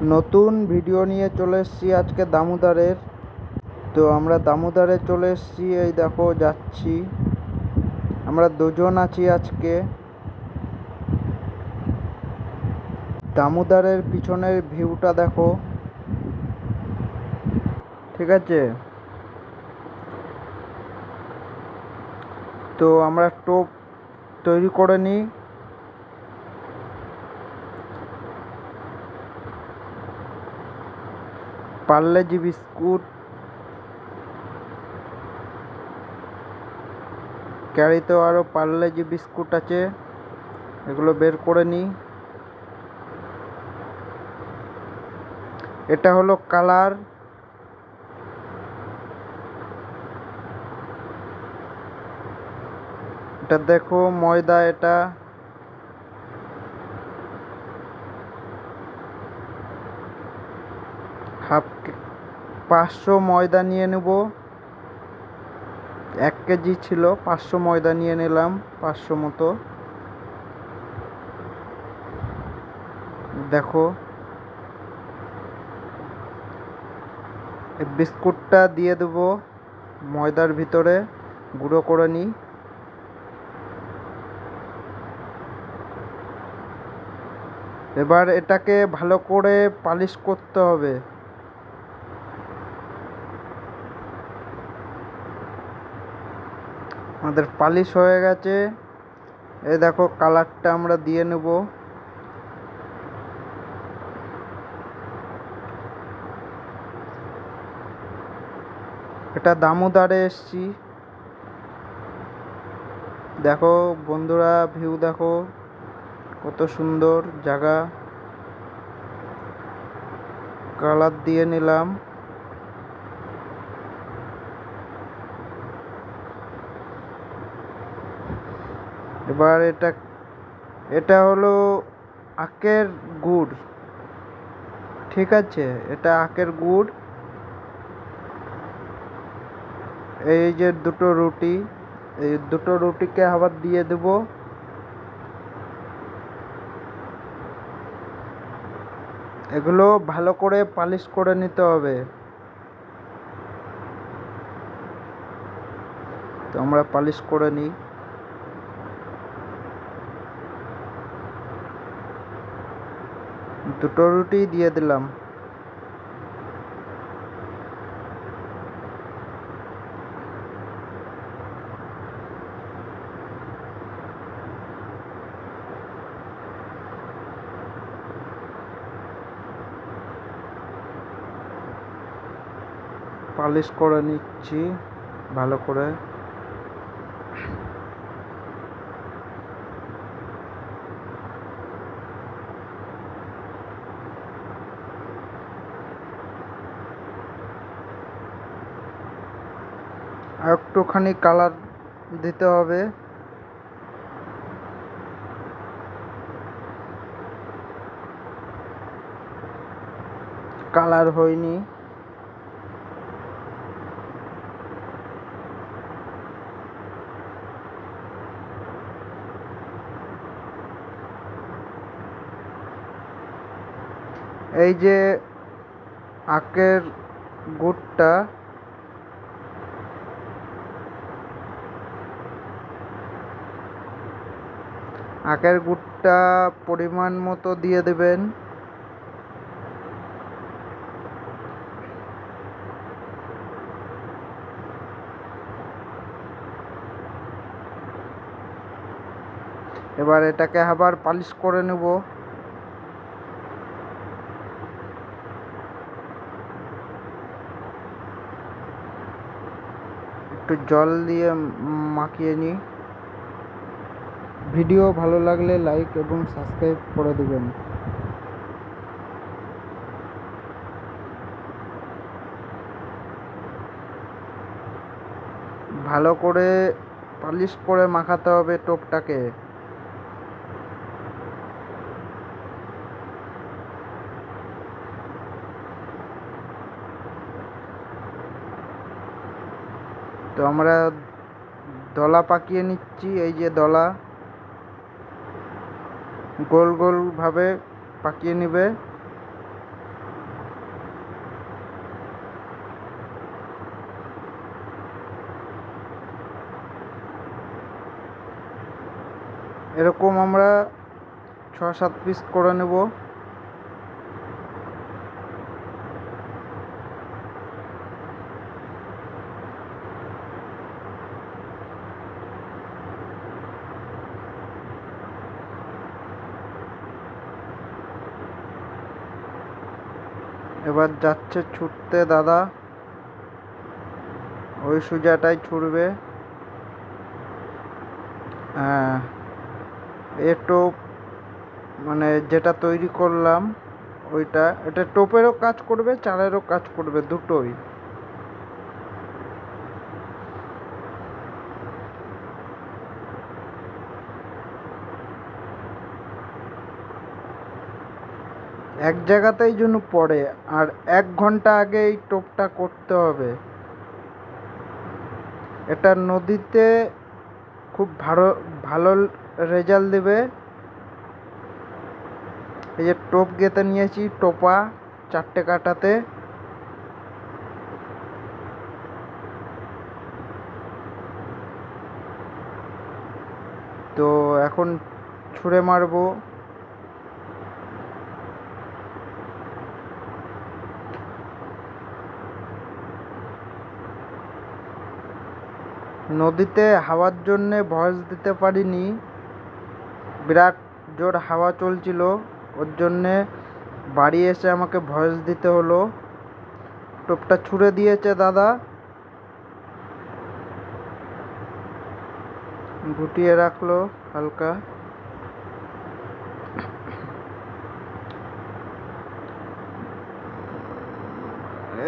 নতুন ভিডিও নিয়ে চলে এসেছি আজকে দামোদরের। তো আমরা দামোদরে চলে এসেছি, এই দেখো যাচ্ছি। আমরা দুজন আছি আজকে। দামোদরের পিছনের ভিউটা দেখো, ঠিক আছে? তো আমরা টোপ তৈরি করে নিই। পার্লেজি বিস্কুট, ক্যারিতেও আরও পার্লেজি বিস্কুট আছে, এগুলো বের করে নিই। এটা হলো কালার, এটা দেখো ময়দা, এটা হাফ 500 ময়দা নিয়ে নেব। 1 কেজি ছিল, 500 ময়দা নিয়ে নিলাম, 500 মতো। দেখো এই বিস্কুটটা দিয়ে দেবো ময়দার ভিতরে, গুঁড়ো করে নিই। এবার এটাকে ভালো করে পালিশ করতে হবে। আমাদের পালিশ হয়ে গেছে। এই দেখো কালারটা আমরা দিয়ে নেব। এটা দামোদরে এসছি, দেখো বন্ধুরা ভিউ দেখো কত সুন্দর জায়গা। কালার দিয়ে নিলাম। এবার এটা হলো আখের গুড়, ঠিক আছে? এটা আখের গুড়। এই যে দুটো রুটি, এই দুটো রুটিকে আবার দিয়ে দেব। এগুলো ভালো করে পালিশ করে নিতে হবে। তো আমরা পালিশ করে নিই। দুটো রুটি দিয়ে দিলাম। পালিশ করে নিচ্ছি ভালো করে। আর একটুখানি কালার দিতে হবে। কালার হয়নি। এই যে আখের গুড়টা, আখের গুড়টা পরিমাণ মতো দিয়ে দেবেন। এবার এটাকে আবার পালিশ করে নেব। একটু জল দিয়ে মাখিয়ে নিই। ভিডিও ভালো লাগলে লাইক এবং সাবস্ক্রাইব করে দেবেন। ভালো করে পালিশ করে মাখাতে হবে টোপটাকে। তো আমরা দলা পাকিয়ে নিচ্ছি। এই যে দলা গোল গোল ভাবে পাকিয়ে নেবে। এরকম আমরা 6-7 পিস করে নেব। এবার যাচ্ছে ছুটতে দাদা, ওই সুজাটাই ছুটবে। হ্যাঁ, এ টোপ মানে যেটা তৈরি করলাম ওইটা, এটা টোপেরও কাজ করবে, চালেরও কাজ করবে, দুটোই। এক জায়গাতেই যেন পড়ে, আর 1 ঘন্টা আগে এই টোপটা করতে হবে। এটা নদীতে খুব ভালো ভালো রেজাল্ট দেবে। এই যে টোপ গেঁথে নিয়েছি, টোপা 4টে কাটাতে। তো এখন ছুঁড়ে মারবো। নদীতে হাওয়ার জন্যে ভয়েস দিতে পারিনি, বিরাট জোর হাওয়া চলছিল, ওর জন্যে বাড়ি এসে আমাকে ভয়েস দিতে হলো। টোপটা ছুঁড়ে দিয়েছে দাদা, গুটিয়ে রাখলো হালকা।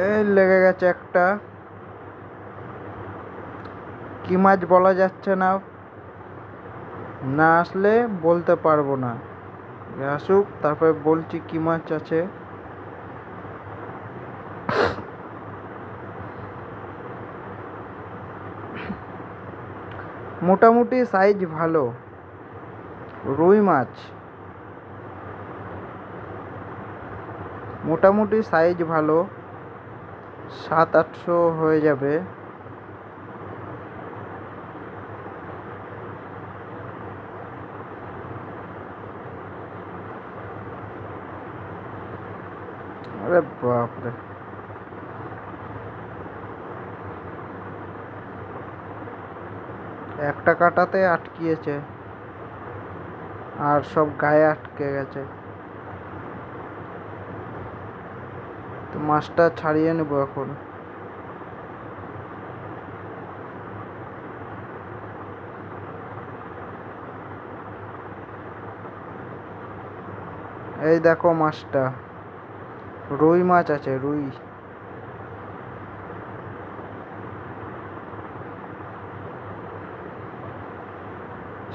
এই লেগে গেছে একটা। কি মাছ বলা যাচ্ছে না, না আসলে বলতে পারবো না। আসুক তারপরে বলছি কি মাছ আছে। মোটামুটি সাইজ ভালো রুই মাছ, মোটামুটি সাইজ ভালো, 700-800 হয়ে যাবে। আরে বাপরে, একটা কাটাতে আটকিয়েছে আর সব গায়ে আটকে গেছে। তো মাছটা ছাড়িয়ে নেবো এখন। এই দেখো মাছটা, রুই মাছ আছে, রুই।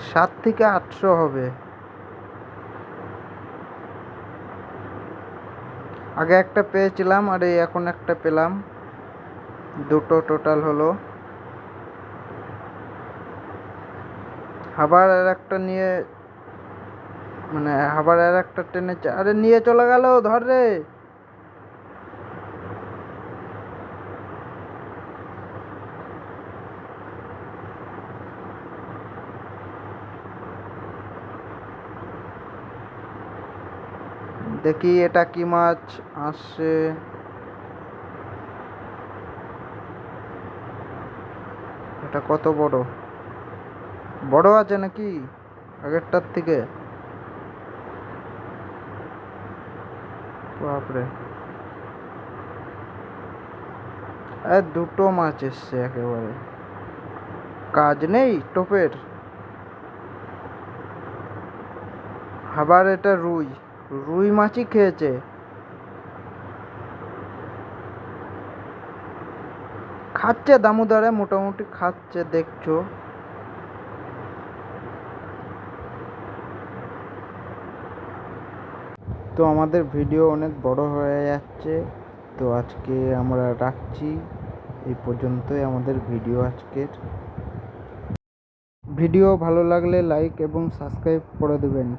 সাত থেকে 800 হবে। আগে একটা পেয়েছিলাম আর এই এখন একটা পেলাম, দুটো টোটাল হলো। আবার আর একটা নিয়ে, মানে আবার আর একটা টেনেছে, আরে নিয়ে চলে গেল, ধর রে। দেখি এটা কি মাছ আসছে। এটা কত বড়, বড় আছে নাকি আগেরটার থেকে? বাপরে, দুটো মাছ এসছে একেবারে, কাজ নেই টোপের। আবার এটা রুই, রুই মাছই খেয়েছে। খাচ্ছে দামোদরে, মোটামুটি খাচ্ছে, দেখছো। তো আমাদের ভিডিও অনেক বড় হয়ে যাচ্ছে, তো আজকে আমরা রাখছি এই পর্যন্তই আমাদের ভিডিও আজকের। ভিডিও ভালো লাগলে লাইক এবং সাবস্ক্রাইব করে দেবেন।